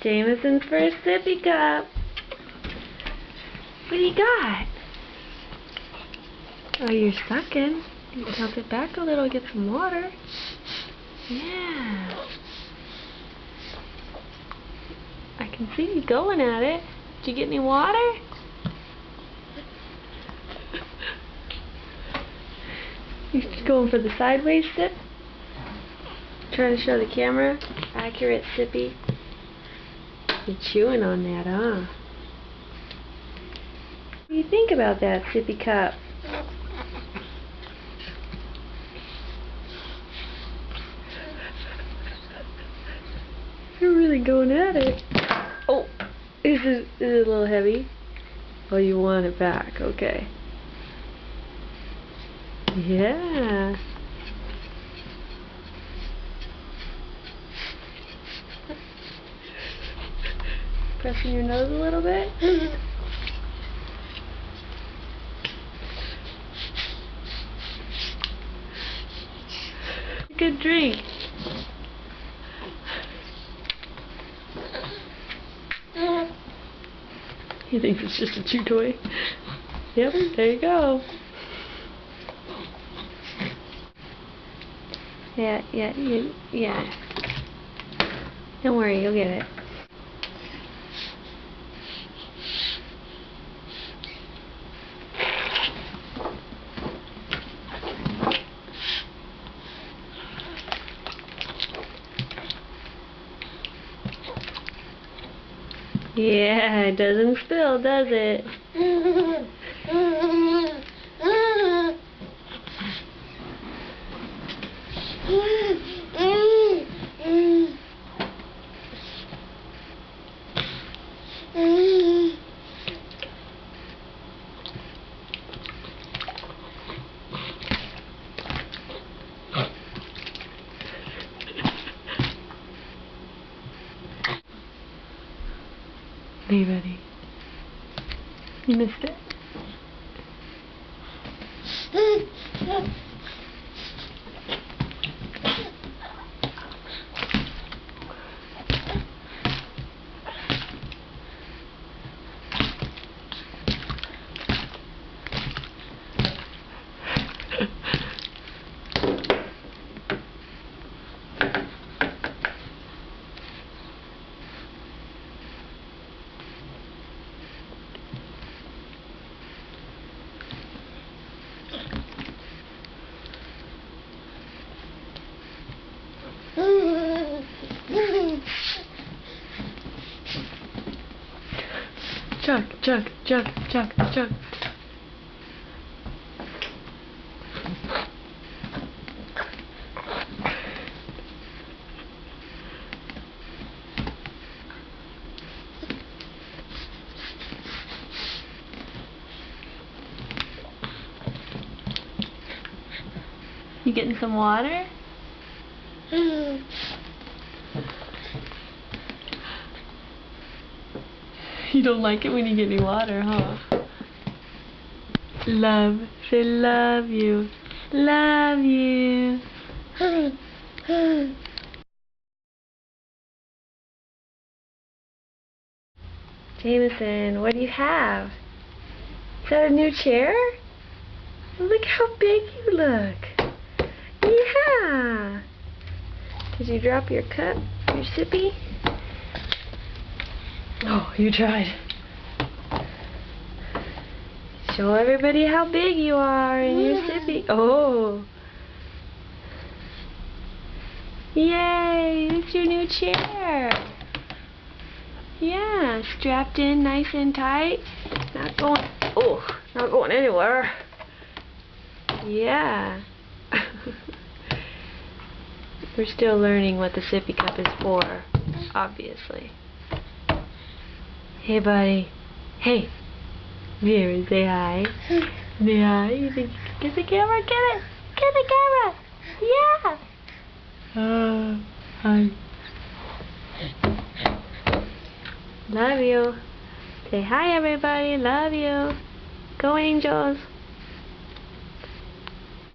Jameson's first sippy cup. What do you got? Oh, you're sucking. You tilt it back a little, get some water. Yeah. I can see you going at it. Did you get any water? You're going for the sideways sip? Trying to show the camera. Accurate sippy. You're chewing on that, huh? What do you think about that sippy cup? You're really going at it. Oh, is it a little heavy? Oh, you want it back. Okay. Yeah. Pressing your nose a little bit. Good drink. He thinks it's just a chew toy. Yep, there you go. Yeah. Don't worry, you'll get it. Yeah, it doesn't spill, does it? Are you ready? You missed it. Chug. You getting some water? You don't like it when you get any water, huh? Love. Say love you. Love you. Jameson, what do you have? Is that a new chair? Look how big you look. Yeah. Did you drop your cup? Your sippy? Oh, you tried. Show everybody how big you are in your sippy. Oh. Yay, it's your new chair. Yeah, strapped in nice and tight. Not going anywhere. Yeah. We're still learning what the sippy cup is for, obviously. Hey, buddy. Hey. Vera, say hi. Say hi. You think you can get the camera? Get it. Get the camera. Yeah. Hi. Love you. Say hi, everybody. Love you. Go Angels.